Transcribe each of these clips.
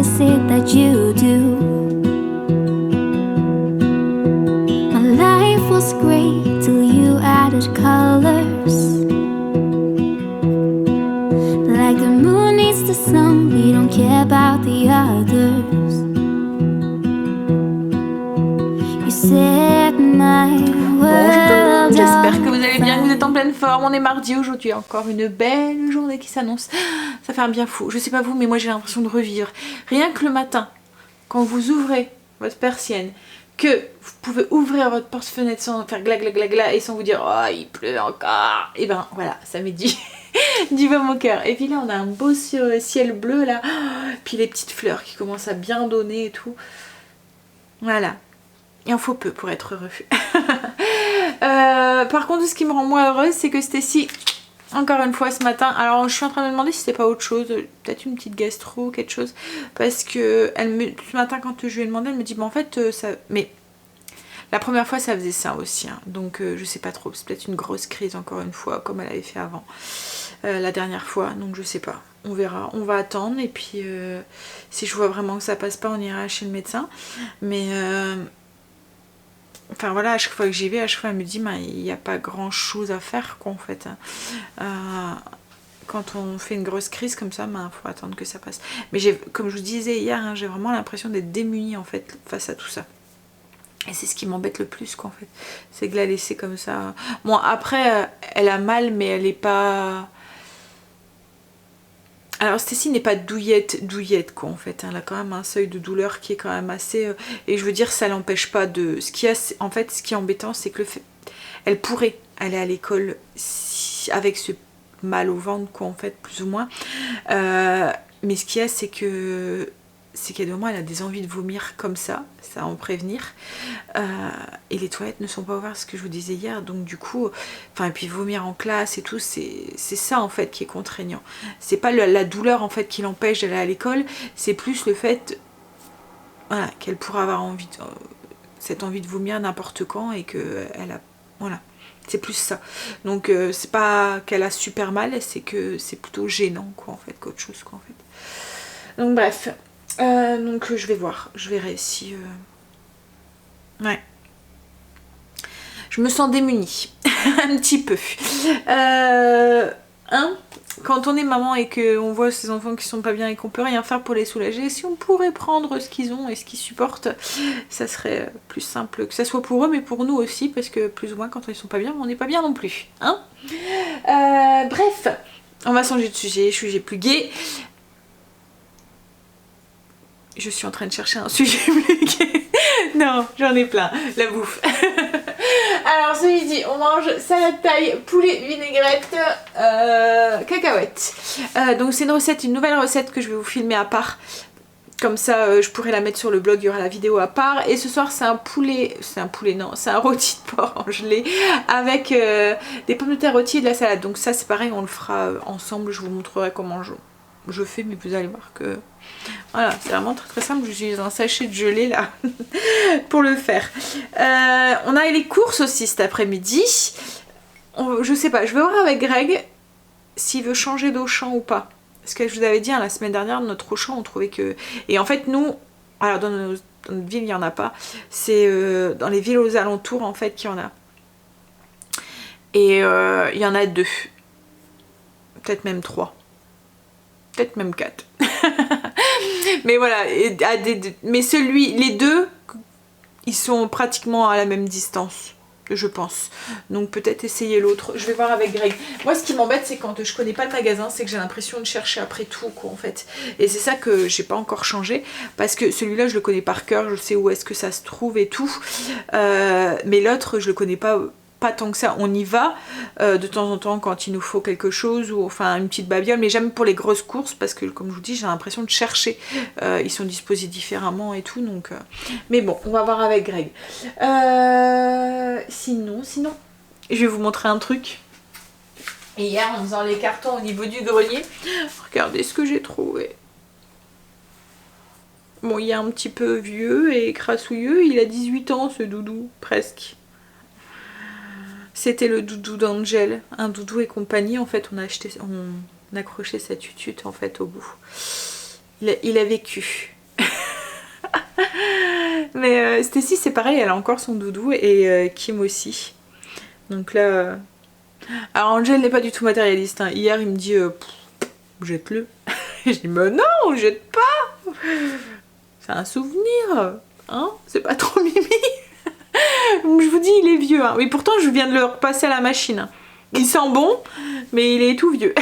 is it that you do? My life was great till you added colors. Like the moon needs the sun, we don't care about the others. You set my world. J'espère que vous allez bien, que vous êtes en pleine forme. On est mardi aujourd'hui, encore une belle journée qui s'annonce. Ça fait un bien fou. Je sais pas vous, mais moi j'ai l'impression de revivre. Rien que le matin, quand vous ouvrez votre persienne, que vous pouvez ouvrir votre porte-fenêtre sans faire gla gla gla gla et sans vous dire oh il pleut encore. Et ben voilà, ça m'est dit. Du baume au cœur. Et puis là on a un beau ciel bleu là. Puis les petites fleurs qui commencent à bien donner et tout. Voilà. Il en faut peu pour être heureux. Par contre, ce qui me rend moins heureuse, c'est que Stécie, encore une fois ce matin, alors je suis en train de me demander si c'était pas autre chose, peut-être une petite gastro, quelque chose, parce que ce matin quand je lui ai demandé, elle me dit bah en fait ça, mais la première fois ça faisait ça aussi, hein, donc je sais pas trop, c'est peut-être une grosse crise encore une fois, comme elle avait fait avant, la dernière fois, donc je sais pas. On verra, on va attendre et puis si je vois vraiment que ça passe pas, on ira chez le médecin, mais enfin voilà, à chaque fois que j'y vais, à chaque fois elle me dit bah, il n'y a pas grand chose à faire quoi en fait. Quand on fait une grosse crise comme ça, il faut attendre que ça passe. Mais comme je vous disais hier, hein, j'ai vraiment l'impression d'être démunie en fait face à tout ça. Et c'est ce qui m'embête le plus quoi en fait. C'est de la laisser comme ça. Bon après, elle a mal mais elle est pas... Alors Stécie n'est pas douillette quoi en fait, elle a quand même un seuil de douleur qui est quand même assez... et je veux dire ça l'empêche pas de... En fait ce qui est embêtant c'est que le fait... elle pourrait aller à l'école avec ce mal au ventre quoi en fait plus ou moins. Mais ce qu'il y a c'est que... c'est qu'à des moments elle a des envies de vomir comme ça à en prévenir. Et les toilettes ne sont pas ouvertes, ce que je vous disais hier, donc du coup, enfin et puis vomir en classe et tout, c'est ça en fait qui est contraignant. C'est pas la douleur en fait qui l'empêche d'aller à l'école, c'est plus le fait voilà, qu'elle pourrait avoir cette envie de vomir n'importe quand et que elle a voilà. C'est plus ça. Donc c'est pas qu'elle a super mal, c'est que c'est plutôt gênant quoi en fait qu'autre chose quoi en fait. Donc bref. Donc je vais voir, je verrai si... Ouais. Je me sens démunie, un petit peu. Quand on est maman et qu'on voit ces enfants qui sont pas bien et qu'on peut rien faire pour les soulager, si on pourrait prendre ce qu'ils ont et ce qu'ils supportent, ça serait plus simple, que ça soit pour eux mais pour nous aussi, parce que plus ou moins quand ils sont pas bien, on n'est pas bien non plus. Hein bref, on va changer de sujet, sujet plus gai. Je suis en train de chercher un sujet plus gai. Non, j'en ai plein. La bouffe. Alors ce midi, on mange salade thaï, poulet vinaigrette, cacahuètes. Donc c'est une nouvelle recette que je vais vous filmer à part. Comme ça, je pourrais la mettre sur le blog, il y aura la vidéo à part. Et ce soir, c'est un rôti de porc en gelée avec des pommes de terre rôties et de la salade. Donc ça, c'est pareil, on le fera ensemble. Je vous montrerai comment je fais, mais vous allez voir que... Voilà, c'est vraiment très très simple. J'utilise un sachet de gelée là pour le faire. On a les courses aussi cet après-midi. Je sais pas, je vais voir avec Greg s'il veut changer d'Auchan ou pas. Parce que je vous avais dit hein, la semaine dernière, notre Auchan, on trouvait que... Et en fait, nous, alors dans notre ville, il n'y en a pas. C'est dans les villes aux alentours en fait qu'il y en a. Et il y en a 2. Peut-être même 3. Peut-être même 4. Mais voilà, mais les 2, ils sont pratiquement à la même distance, je pense. Donc peut-être essayer l'autre. Je vais voir avec Greg. Moi, ce qui m'embête, c'est quand je connais pas le magasin, c'est que j'ai l'impression de chercher après tout, quoi, en fait. Et c'est ça que j'ai pas encore changé, parce que celui-là, je le connais par cœur, je sais où est-ce que ça se trouve et tout. Mais l'autre, je le connais pas tant que ça, on y va de temps en temps quand il nous faut quelque chose ou enfin une petite babiole, mais jamais pour les grosses courses parce que comme je vous dis j'ai l'impression de chercher, ils sont disposés différemment et tout donc mais bon on va voir avec Greg. Sinon je vais vous montrer un truc. Et hier en faisant les cartons au niveau du grenier, regardez ce que j'ai trouvé. Bon il est un petit peu vieux et crassouilleux, il a 18 ans ce doudou presque. C'était le doudou d'Angel, un doudou et compagnie. En fait, on a accroché sa tutute en fait au bout. il a vécu. Mais Stacy c'est pareil, elle a encore son doudou et Kim aussi. Donc là... Alors Angel n'est pas du tout matérialiste. Hein. Hier il me dit jette-le. Je dis mais non, jette pas. C'est un souvenir. Hein, c'est pas trop mimi. Je vous dis il est vieux. Hein. Oui pourtant je viens de le repasser à la machine. Il sent bon mais il est tout vieux.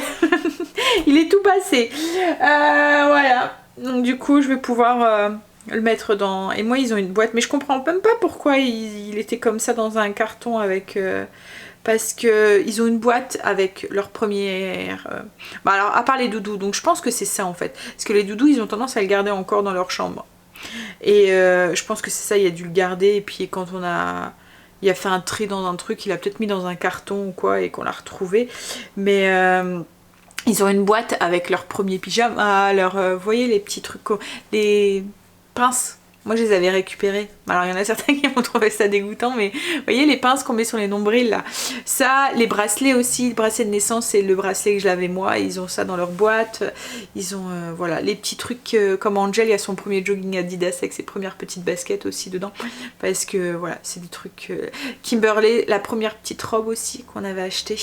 Il est tout passé. Voilà. Donc du coup je vais pouvoir... le mettre dans... Et moi ils ont une boîte, mais je comprends même pas pourquoi il était comme ça dans un carton avec... Parce que ils ont une boîte avec leur première... Bah alors à part les doudous, donc je pense que c'est ça en fait. Parce que les doudous ils ont tendance à le garder encore dans leur chambre. Et je pense que c'est ça, il a dû le garder et puis quand on a... Il a fait un tri dans un truc, il a peut-être mis dans un carton ou quoi et qu'on l'a retrouvé. Mais... ils ont une boîte avec leur premier pyjama, vous voyez les petits trucs, les pinces. Moi je les avais récupérées. Alors il y en a certains qui m'ont trouvé ça dégoûtant, mais vous voyez les pinces qu'on met sur les nombrils là. Ça, les bracelets aussi, le bracelet de naissance et le bracelet que je l'avais moi, ils ont ça dans leur boîte. Ils ont voilà les petits trucs comme Angel, il y a son premier jogging Adidas avec ses premières petites baskets aussi dedans. Parce que voilà, c'est des trucs... Kimberley, la première petite robe aussi qu'on avait achetée.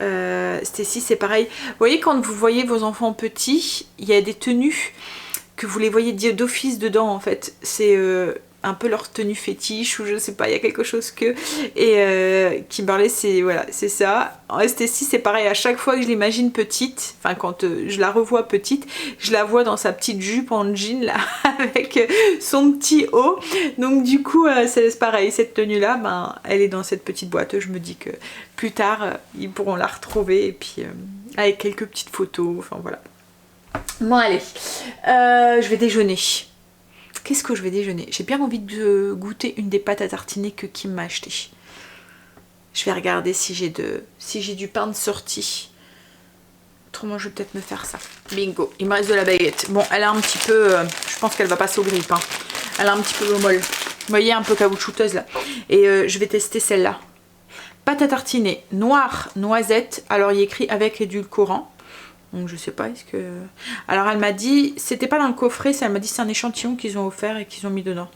Stacy c'est pareil. Vous voyez quand vous voyez vos enfants petits, il y a des tenues que vous les voyez d'office dedans en fait. C'est un peu leur tenue fétiche ou je sais pas, il y a quelque chose que... Et Kimberley c'est voilà, c'est ça. En Stacy c'est pareil, à chaque fois que je l'imagine petite, enfin quand je la revois petite, je la vois dans sa petite jupe en jean là, avec son petit haut. Donc du coup c'est pareil, cette tenue là, ben, elle est dans cette petite boîte. Je me dis que plus tard ils pourront la retrouver et puis avec quelques petites photos, enfin voilà. Bon allez, je vais déjeuner. Qu'est-ce que je vais déjeuner? J'ai bien envie de goûter une des pâtes à tartiner que Kim m'a acheté. Je vais regarder si j'ai du pain de sortie. Autrement je vais peut-être me faire ça. Bingo, il me reste de la baguette. Bon elle a un petit peu, je pense qu'elle va passer au grille-pain. Hein. Elle a un petit peu molle. Vous voyez, un peu caoutchouteuse là. Et je vais tester celle-là. Pâte à tartiner noire noisette. Alors il y a écrit avec édulcorant. Donc je sais pas, est-ce que... Alors elle m'a dit, c'était pas dans le coffret, elle m'a dit c'est un échantillon qu'ils ont offert et qu'ils ont mis dedans.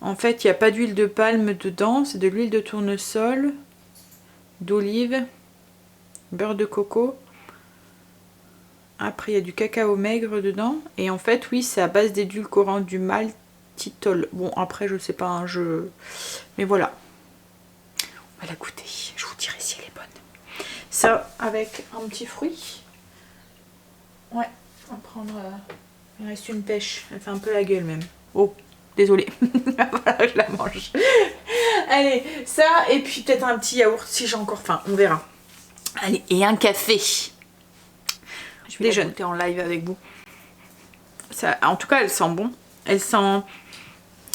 En fait, il n'y a pas d'huile de palme dedans, c'est de l'huile de tournesol, d'olive, beurre de coco. Après, il y a du cacao maigre dedans. Et en fait, oui, c'est à base d'édulcorant du maltitol. Bon, après, je sais pas, hein, mais voilà. On va la goûter, je vous dirai si elle est bonne. Ça avec un petit fruit. Ouais, on va prendre... il reste une pêche, elle fait un peu la gueule même. Oh, désolée. Voilà, je la mange. Allez, ça et puis peut-être un petit yaourt si j'ai encore faim, on verra. Allez, et un café. Je vais déjeuner en live avec vous. Ça, en tout cas, elle sent bon. Elle sent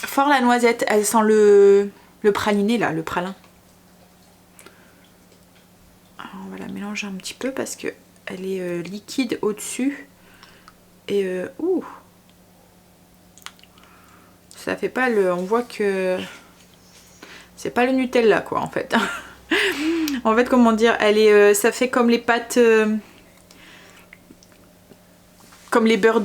fort la noisette, elle sent le praliné là, le pralin. On va la mélanger un petit peu parce que elle est liquide au-dessus et ouh, ça fait pas le... On voit que c'est pas le Nutella quoi en fait. En fait comment dire, elle est, ça fait comme les pâtes, comme les beurres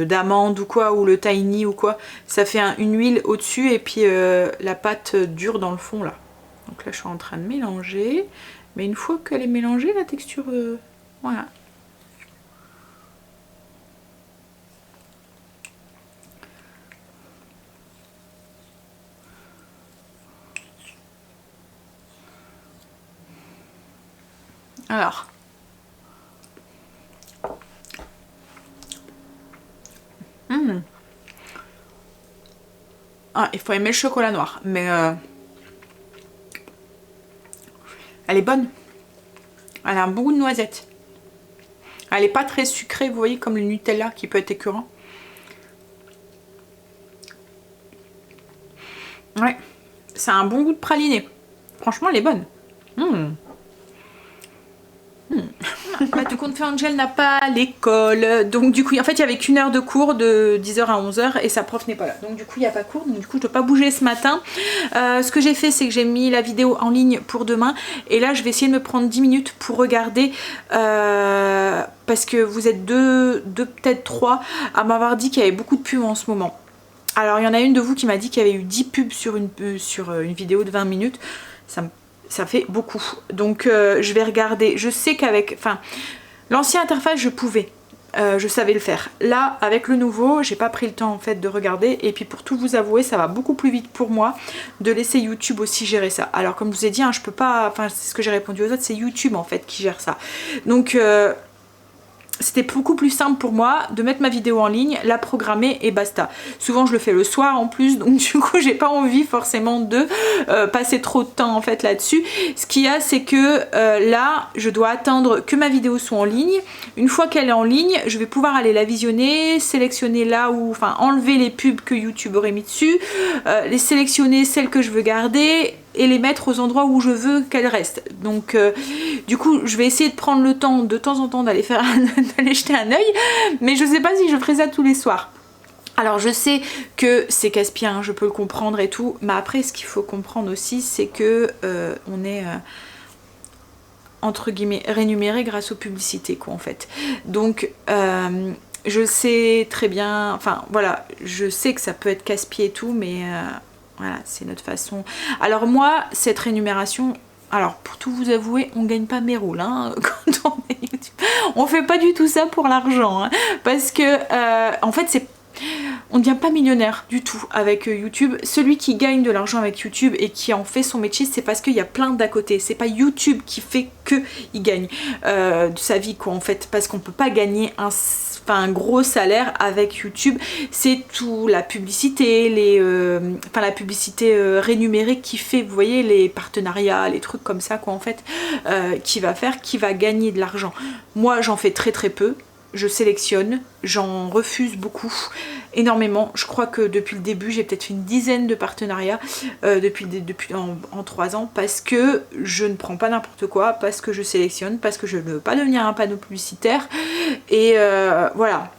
d'amande ou quoi, ou le tahini ou quoi. Ça fait une huile au-dessus et puis la pâte dure dans le fond là. Donc là je suis en train de mélanger. Mais une fois qu'elle est mélangée, la texture... voilà. Alors. Ah, il faut aimer le chocolat noir. Mais... elle est bonne. Elle a un bon goût de noisette. Elle n'est pas très sucrée, vous voyez, comme le Nutella qui peut être écœurant. Ouais. Ça a un bon goût de praliné. Franchement, elle est bonne. Compte fait Angel n'a pas l'école, donc du coup en fait il y avait qu'une heure de cours de 10h à 11h et sa prof n'est pas là, donc du coup il n'y a pas cours, donc du coup je ne peux pas bouger ce matin. Ce que j'ai fait, c'est que j'ai mis la vidéo en ligne pour demain et là je vais essayer de me prendre 10 minutes pour regarder parce que vous êtes deux peut-être 3 à m'avoir dit qu'il y avait beaucoup de pubs en ce moment. Alors il y en a une de vous qui m'a dit qu'il y avait eu 10 pubs sur une vidéo de 20 minutes, ça fait beaucoup, donc je vais regarder. Je sais qu'avec l'ancienne interface je pouvais, je savais le faire. Là avec le nouveau j'ai pas pris le temps en fait de regarder, et puis pour tout vous avouer ça va beaucoup plus vite pour moi de laisser YouTube aussi gérer ça. Alors comme je vous ai dit hein, je peux pas, c'est ce que j'ai répondu aux autres, c'est YouTube en fait qui gère ça, donc c'était beaucoup plus simple pour moi de mettre ma vidéo en ligne, la programmer et basta. Souvent je le fais le soir en plus, donc du coup j'ai pas envie forcément de passer trop de temps en fait là-dessus. Ce qu'il y a, c'est que là je dois attendre que ma vidéo soit en ligne. Une fois qu'elle est en ligne, je vais pouvoir aller la visionner, sélectionner là où, enlever les pubs que YouTube aurait mis dessus, les sélectionner celles que je veux garder et les mettre aux endroits où je veux qu'elles restent. Donc du coup je vais essayer de prendre le temps de temps en temps d'aller jeter un œil, mais je sais pas si je ferai ça tous les soirs. Alors je sais que c'est casse-pied, hein, je peux le comprendre et tout, mais après ce qu'il faut comprendre aussi, c'est que on est entre guillemets rémunéré grâce aux publicités quoi en fait. Donc je sais très bien, voilà, je sais que ça peut être casse-pied et tout, mais voilà, c'est notre façon. Alors moi, cette rémunération, alors pour tout vous avouer, on gagne pas mes rôles hein, quand on est YouTube. On fait pas du tout ça pour l'argent, hein, parce que en fait on ne devient pas millionnaire du tout avec YouTube. Celui qui gagne de l'argent avec YouTube et qui en fait son métier, c'est parce qu'il y a plein d'à côté. C'est pas YouTube qui fait que il gagne de sa vie quoi en fait, parce qu'on peut pas gagner un gros salaire avec YouTube. C'est tout la publicité, la publicité rémunérée qui fait, vous voyez, les partenariats, les trucs comme ça quoi en fait, qui va gagner de l'argent. Moi j'en fais très très peu. Je sélectionne, j'en refuse beaucoup, énormément. Je crois que depuis le début, j'ai peut-être fait une dizaine de partenariats en 3 ans, parce que je ne prends pas n'importe quoi, parce que je sélectionne, parce que je ne veux pas devenir un panneau publicitaire, et voilà.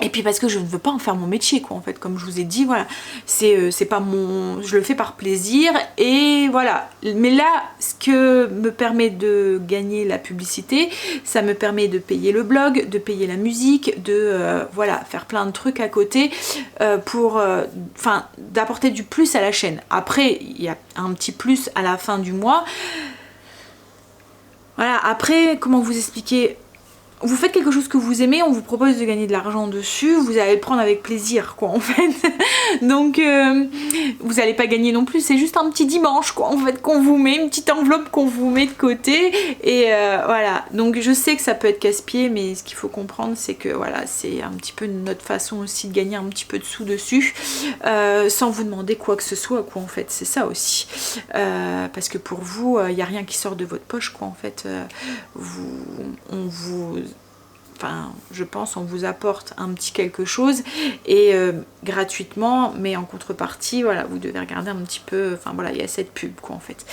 Et puis parce que je ne veux pas en faire mon métier quoi en fait, comme je vous ai dit, voilà, c'est pas mon, je le fais par plaisir et voilà. Mais là ce que me permet de gagner la publicité, ça me permet de payer le blog, de payer la musique, de voilà, faire plein de trucs à côté pour d'apporter du plus à la chaîne. Après il y a un petit plus à la fin du mois. Voilà, après comment vous expliquer, vous faites quelque chose que vous aimez, on vous propose de gagner de l'argent dessus, vous allez le prendre avec plaisir quoi en fait. Donc vous n'allez pas gagner non plus, c'est juste un petit dimanche quoi en fait qu'on vous met, une petite enveloppe qu'on vous met de côté, et voilà. Donc je sais que ça peut être casse-pied, mais ce qu'il faut comprendre c'est que voilà, c'est un petit peu notre façon aussi de gagner un petit peu de sous dessus, sans vous demander quoi que ce soit quoi en fait, c'est ça aussi. Parce que pour vous, il n'y a rien qui sort de votre poche quoi en fait, je pense on vous apporte un petit quelque chose et gratuitement, mais en contrepartie voilà, vous devez regarder un petit peu, voilà, il y a cette pub quoi en fait.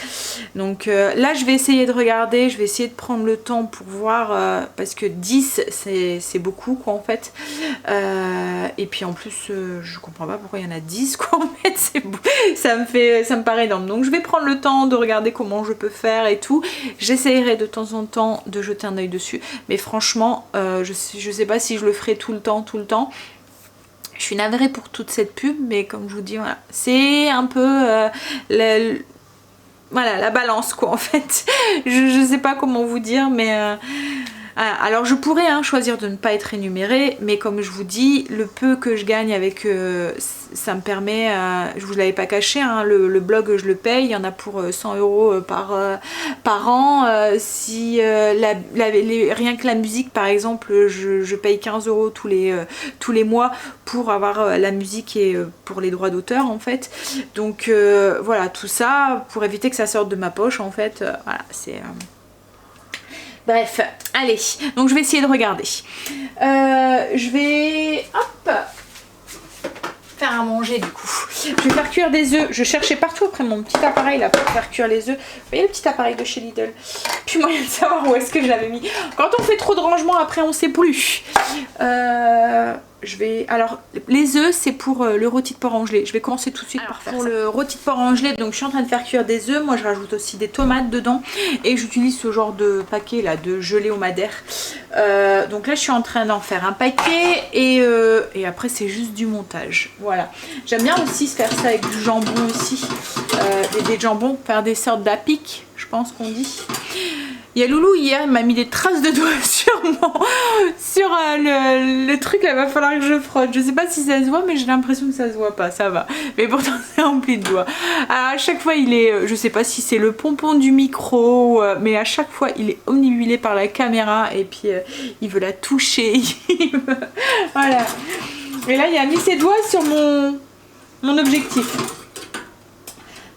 Donc là je vais essayer de regarder, je vais essayer de prendre le temps pour voir, parce que 10 c'est beaucoup quoi en fait, et puis en plus je comprends pas pourquoi il y en a 10 quoi en fait, ça me paraît énorme. Donc je vais prendre le temps de regarder comment je peux faire et tout, j'essayerai de temps en temps de jeter un œil dessus, mais franchement je sais pas si je le ferai tout le temps. Je suis navrée pour toute cette pub, mais comme je vous dis, voilà, c'est un peu la balance quoi en fait. Je sais pas comment vous dire, mais alors je pourrais choisir de ne pas être rémunérée, mais comme je vous dis, le peu que je gagne avec ça me permet, je vous l'avais pas caché, le blog je le paye, il y en a pour 100 € par an. Si rien que la musique par exemple, je paye 15 € tous les mois pour avoir la musique et pour les droits d'auteur en fait. Donc voilà, tout ça pour éviter que ça sorte de ma poche en fait, voilà, c'est... Bref, allez, donc je vais essayer de regarder. Je vais, hop, faire à manger du coup. Je vais faire cuire des œufs. Je cherchais partout après mon petit appareil là pour faire cuire les œufs. Vous voyez le petit appareil de chez Lidl. Puis moyen de savoir où est-ce que je l'avais mis. Quand on fait trop de rangement, après on sait plus. Je vais... Alors, les œufs, c'est pour le rôti de porc en gelée. Je vais commencer tout de suite par faire pour ça. Le rôti de porc en gelée, donc je suis en train de faire cuire des œufs. Moi, je rajoute aussi des tomates dedans. Et j'utilise ce genre de paquet là, de gelée au madère. Donc là, je suis en train d'en faire un paquet. Et après, c'est juste du montage. Voilà. J'aime bien aussi faire ça avec du jambon aussi. Des jambons, faire des sortes d'apics, je pense qu'on dit. Il y a Loulou hier, il m'a mis des traces de doigts sur le truc là, il va falloir que je frotte. Je sais pas si ça se voit, mais j'ai l'impression que ça se voit pas, ça va. Mais pourtant c'est rempli de doigts. Alors à chaque fois il est, je sais pas si c'est le pompon du micro, mais à chaque fois il est omnibulé par la caméra et puis il veut la toucher. Voilà. Et là il a mis ses doigts sur mon objectif.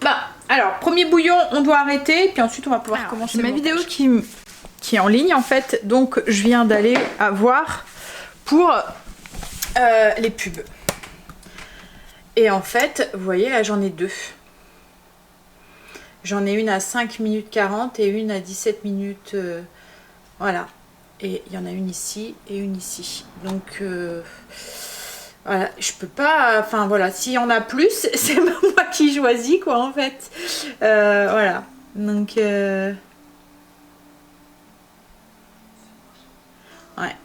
Bah. Alors, premier bouillon, on doit arrêter, puis ensuite on va pouvoir commencer ma vidéo qui est en ligne en fait. Donc, je viens d'aller voir pour les pubs. Et en fait, vous voyez, là j'en ai deux. J'en ai une à 5 minutes 40 et une à 17 minutes. Voilà. Et il y en a une ici et une ici. Donc... voilà, je peux pas, enfin voilà, s'il y en a plus, c'est moi qui choisis quoi en fait. Voilà, donc ouais.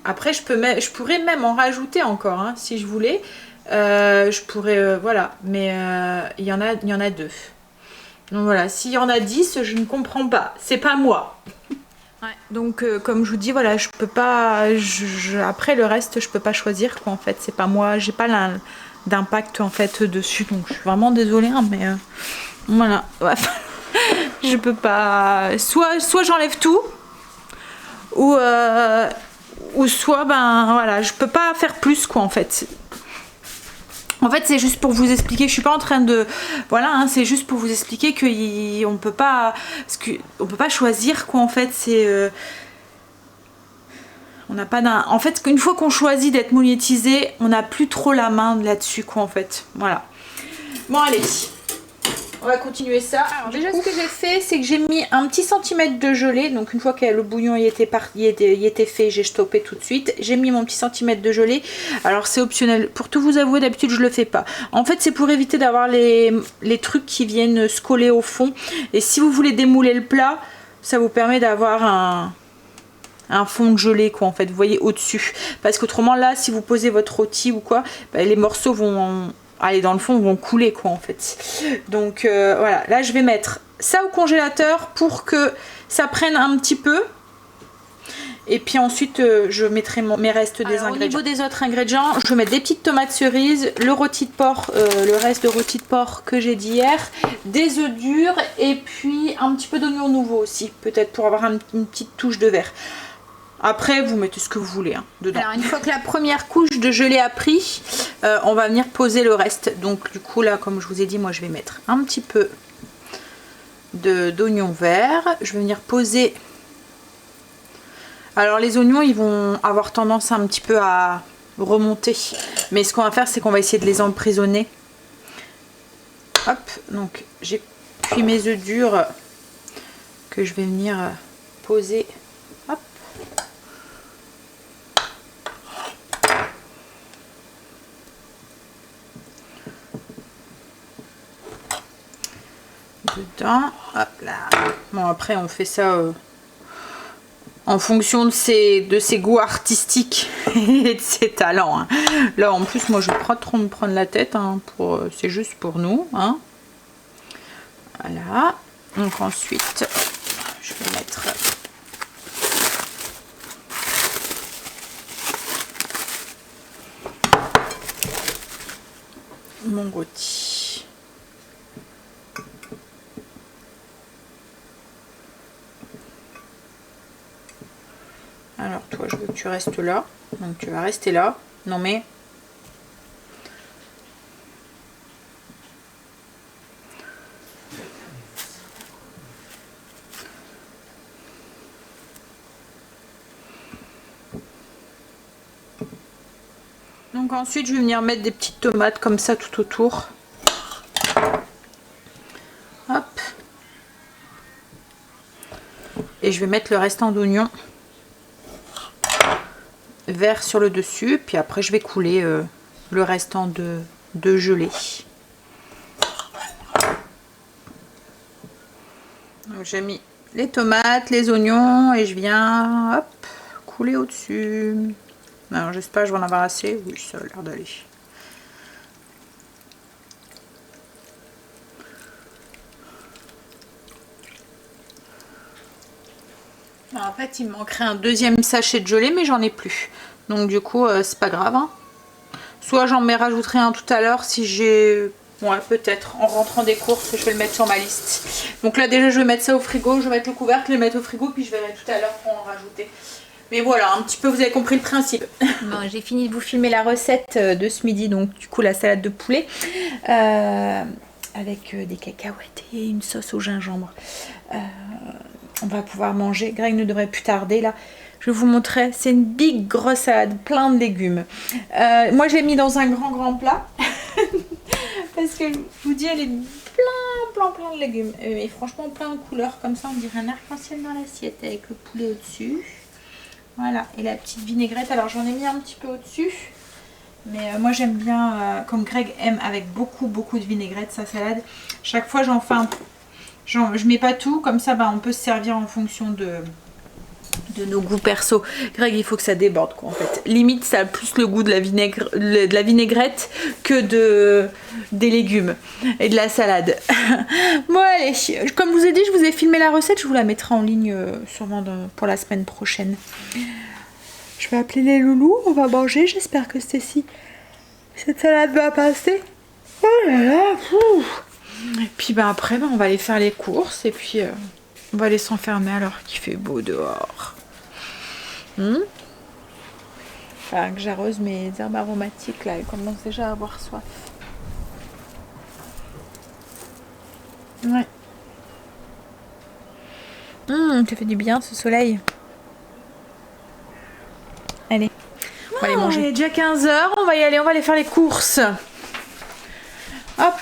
Après je pourrais même en rajouter encore hein, si je voulais. Je pourrais, voilà, mais il y en a deux. Donc voilà, s'il y en a 10, je ne comprends pas, c'est pas moi. Ouais. Donc comme je vous dis voilà je peux pas après le reste je peux pas choisir quoi en fait, c'est pas moi, j'ai pas d'impact en fait dessus, donc je suis vraiment désolée hein, mais voilà ouais. Je peux pas, soit j'enlève tout ou soit ben voilà je peux pas faire plus quoi en fait. En fait, c'est juste pour vous expliquer, je suis pas en train de... Voilà, hein, c'est juste pour vous expliquer qu'on peut pas... On peut pas choisir, quoi, en fait, c'est... on n'a pas d'un... En fait, une fois qu'on choisit d'être monétisé, on n'a plus trop la main là-dessus, quoi, en fait. Voilà. Bon, allez. On va continuer ça. Alors, déjà, ce que j'ai fait, c'est que j'ai mis un petit centimètre de gelée. Donc, une fois que le bouillon y était fait, j'ai stoppé tout de suite. J'ai mis mon petit centimètre de gelée. Alors, c'est optionnel. Pour tout vous avouer, d'habitude, je le fais pas. En fait, c'est pour éviter d'avoir les trucs qui viennent se coller au fond. Et si vous voulez démouler le plat, ça vous permet d'avoir un fond de gelée, quoi, en fait. Vous voyez, au-dessus. Parce qu'autrement, là, si vous posez votre rôti ou quoi, bah, les morceaux vont... aller dans le fond, vont couler quoi en fait. Donc voilà, là je vais mettre ça au congélateur pour que ça prenne un petit peu. Et puis ensuite je mettrai mes restes des ingrédients. Au niveau des autres ingrédients, je vais mettre des petites tomates cerises, le rôti de porc, le reste de rôti de porc que j'ai dit hier, des œufs durs et puis un petit peu d'oignon nouveau aussi, peut-être pour avoir une petite touche de vert. Après, vous mettez ce que vous voulez hein, dedans. Alors, une fois que la première couche de gelée a pris, on va venir poser le reste. Donc, du coup, là, comme je vous ai dit, moi, je vais mettre un petit peu d'oignon vert. Je vais venir poser... Alors, les oignons, ils vont avoir tendance un petit peu à remonter. Mais ce qu'on va faire, c'est qu'on va essayer de les emprisonner. Hop, donc, j'ai cuit mes œufs durs que je vais venir poser. Hop. Dedans, hop là. Bon après on fait ça en fonction de ses goûts artistiques et de ses talents. Hein. Là en plus moi je ne vais pas trop me prendre la tête, hein, c'est juste pour nous. Hein. Voilà. Donc ensuite je vais mettre mon rôti. Alors toi je veux que tu restes là, donc tu vas rester là, non mais donc ensuite je vais venir mettre des petites tomates comme ça tout autour. Hop. Et je vais mettre le restant d'oignons verts sur le dessus. Puis après, je vais couler le restant de gelée. J'ai mis les tomates, les oignons et je viens hop, couler au-dessus. Alors j'espère que je vais en avoir assez. Oui, ça a l'air d'aller. En fait, il me manquerait un deuxième sachet de gelée, mais j'en ai plus. Donc du coup, c'est pas grave. Hein. Soit j'en rajouterai un tout à l'heure si j'ai... Ouais, peut-être. En rentrant des courses, je vais le mettre sur ma liste. Donc là, déjà, je vais mettre ça au frigo. Je vais mettre le couvercle, le mettre au frigo, puis je verrai tout à l'heure pour en rajouter. Mais voilà, un petit peu, vous avez compris le principe. Bon, j'ai fini de vous filmer la recette de ce midi. Donc du coup, la salade de poulet. Avec des cacahuètes et une sauce au gingembre. On va pouvoir manger. Greg ne devrait plus tarder là. Je vous montrerai. C'est une big grosse salade, plein de légumes. Moi, je l'ai mis dans un grand plat. Parce que je vous dis, elle est plein de légumes. Et franchement, plein de couleurs. Comme ça, on dirait un arc-en-ciel dans l'assiette avec le poulet au-dessus. Voilà. Et la petite vinaigrette. Alors, j'en ai mis un petit peu au-dessus. Mais moi, j'aime bien, comme Greg aime, avec beaucoup de vinaigrette, sa salade. Chaque fois, j'en fais un peu. Je mets pas tout. Comme ça, bah, on peut se servir en fonction de nos goûts perso. Greg, il faut que ça déborde quoi en fait. Limite ça a plus le goût de la vinaigrette que des légumes et de la salade. Bon allez, comme je vous ai dit, je vous ai filmé la recette, je vous la mettrai en ligne sûrement pour la semaine prochaine. Je vais appeler les loulous, on va manger, j'espère que cette salade va passer. Oh là là, et puis bah, après bah, on va aller faire les courses et puis on va aller s'enfermer alors qu'il fait beau dehors. Enfin, que j'arrose mes herbes aromatiques là, elles commencent déjà à avoir soif. Ouais. Ça fait du bien ce soleil. Allez, on va aller manger. Il est déjà 15 h, on va y aller, on va aller faire les courses. Hop.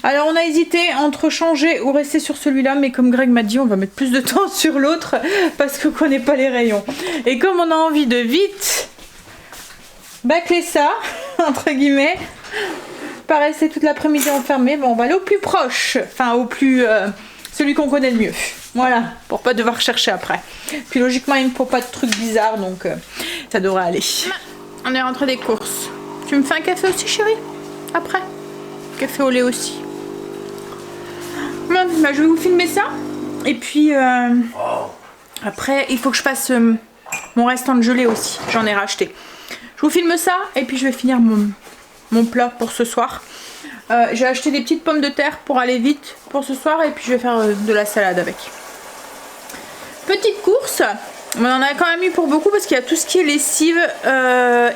Alors on a hésité entre changer ou rester sur celui-là, mais comme Greg m'a dit, on va mettre plus de temps sur l'autre parce que connaît pas les rayons. Et comme on a envie de vite bâcler ça, entre guillemets, pas rester toute l'après-midi enfermé, bon, on va aller au plus proche, enfin au plus celui qu'on connaît le mieux. Voilà, pour pas devoir chercher après. Puis logiquement il ne faut pas de trucs bizarres, donc ça devrait aller. On est rentré des courses. Tu me fais un café aussi, chérie? Après? Café au lait aussi. Bon, bah, je vais vous filmer ça. Et puis après, il faut que je passe mon restant de gelée aussi. J'en ai racheté. Je vous filme ça et puis je vais finir mon plat pour ce soir. J'ai acheté des petites pommes de terre pour aller vite pour ce soir et puis je vais faire de la salade avec. Petite course. On en a quand même eu pour beaucoup parce qu'il y a tout ce qui est lessive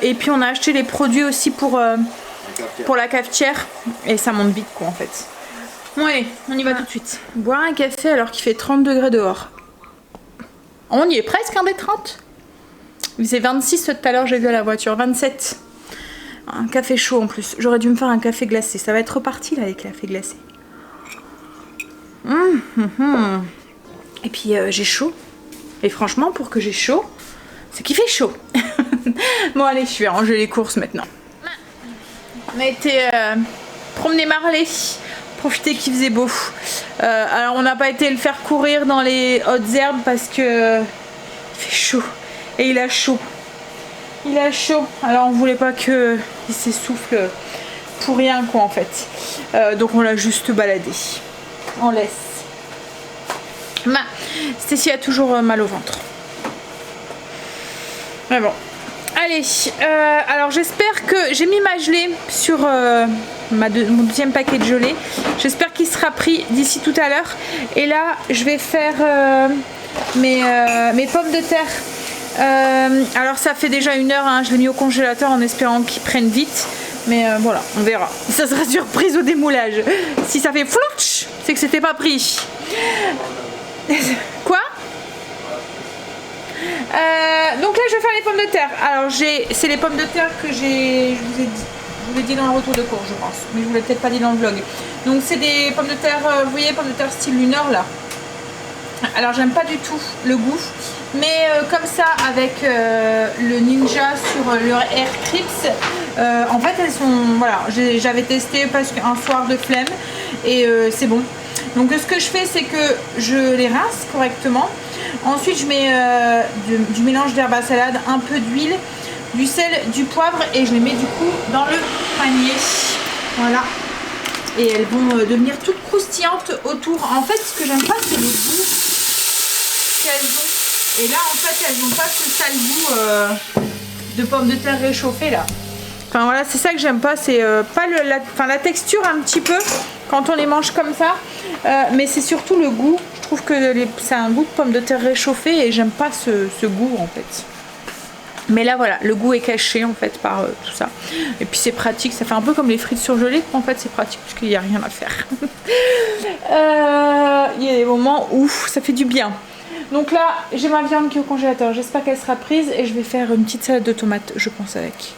et puis on a acheté les produits aussi pour la cafetière et ça monte vite quoi en fait. Bon allez, on y va tout de suite. Boire un café alors qu'il fait 30 degrés dehors. On y est presque des 30. Il faisait 26 tout à l'heure, j'ai vu à la voiture, 27. Un café chaud en plus. J'aurais dû me faire un café glacé. Ça va être reparti là les cafés glacés. Et puis j'ai chaud. Et franchement pour que j'ai chaud, c'est qu'il fait chaud. Bon allez, je vais ranger les courses maintenant. On a été promener Marley, profiter qu'il faisait beau. Alors on n'a pas été le faire courir dans les hautes herbes parce que il fait chaud et il a chaud. Il a chaud, alors on voulait pas qu'il s'essouffle pour rien quoi en fait. Donc on l'a juste baladé. On laisse. Stécie a toujours mal au ventre. Mais bon. Allez, alors j'espère que j'ai mis ma gelée sur mon deuxième paquet de gelée. J'espère qu'il sera pris d'ici tout à l'heure. Et là, je vais faire mes pommes de terre. Alors ça fait déjà 1 heure, hein, je l'ai mis au congélateur en espérant qu'ils prennent vite. Mais voilà, on verra. Ça sera surprise au démoulage. Si ça fait flouch, c'est que c'était pas pris. Quoi? Donc là je vais faire les pommes de terre. Alors c'est les pommes de terre que je vous ai dit dans le retour de cours je pense. Mais je vous l'ai peut-être pas dit dans le vlog. Donc c'est des pommes de terre, vous voyez, pommes de terre style Luneur là. Alors j'aime pas du tout le goût, mais comme ça avec le Ninja sur le Air Crips, en fait elles sont, voilà, j'avais testé parce qu'un soir de flemme et c'est bon. Donc ce que je fais, c'est que je les rince correctement. Ensuite je mets du mélange d'herbe à salade, un peu d'huile, du sel, du poivre et je les mets du coup dans le panier. Voilà. Et elles vont devenir toutes croustillantes autour. En fait, ce que j'aime pas, c'est le goût qu'elles ont. Et là, en fait, elles n'ont pas ce sale goût de pommes de terre réchauffées là. Enfin voilà, c'est ça que j'aime pas. C'est pas la texture un petit peu quand on les mange comme ça, mais c'est surtout le goût. Je trouve que c'est un goût de pommes de terre réchauffées et j'aime pas ce goût en fait. Mais là voilà, le goût est caché en fait par tout ça. Et puis c'est pratique, ça fait un peu comme les frites surgelées. En fait c'est pratique parce qu'il n'y a rien à faire. Il y a des moments où ça fait du bien. Donc là j'ai ma viande qui est au congélateur, j'espère qu'elle sera prise. Et je vais faire une petite salade de tomates je pense avec.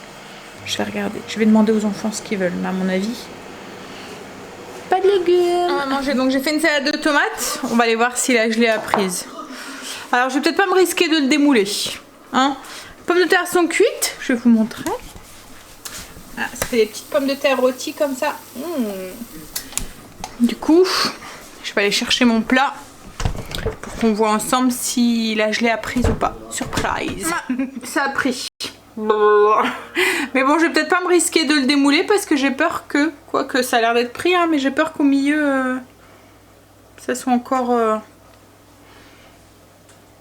Je vais regarder, je vais demander aux enfants ce qu'ils veulent. Mais à mon avis, pas de légumes. On va manger, donc j'ai fait une salade de tomates. On va aller voir si la gelée a prise. Alors je vais peut-être pas me risquer de le démouler, hein. Les pommes de terre sont cuites, je vais vous montrer. Ah, ça fait des petites pommes de terre rôties comme ça. Du coup, je vais aller chercher mon plat pour qu'on voit ensemble si la gelée a prise ou pas. Surprise. Ça a pris. Mais bon, je vais peut-être pas me risquer de le démouler parce que j'ai peur que, quoique ça a l'air d'être pris, hein, mais j'ai peur qu'au milieu, ça soit encore...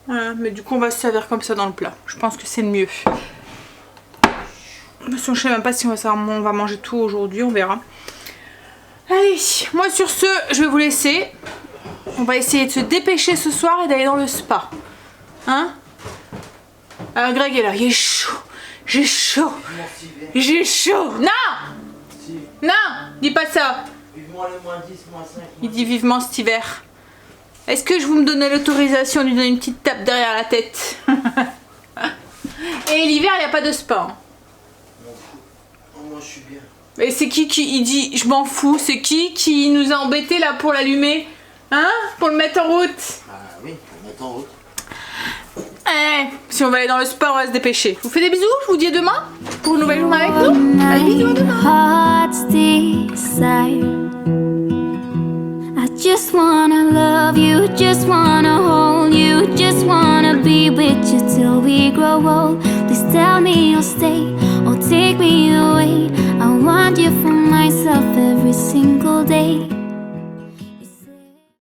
Voilà, mais du coup on va se servir comme ça dans le plat. Je pense que c'est le mieux. De toute façon, je sais même pas si on va manger tout aujourd'hui, on verra. Allez, moi sur ce, je vais vous laisser. On va essayer de se dépêcher ce soir et d'aller dans le spa. Hein? Alors Greg est là, il est chaud. J'ai chaud. J'ai chaud. Non! Non! Dis pas ça. Vivement le moins 10, moins 5. Il dit vivement cet hiver. Est-ce que je vous me donnez l'autorisation de lui donner une petite tape derrière la tête? Et l'hiver, il n'y a pas de spa. Hein. Moi, je suis bien. Et c'est qui il dit je m'en fous? C'est qui nous a embêtés là pour l'allumer? Hein? Pour le mettre en route? Ah oui, pour le mettre en route. Si on va aller dans le spa, on va se dépêcher. Je vous fais des bisous, je vous dis à demain pour une nouvelle journée avec nous. Allez, bisous, à demain. I just wanna love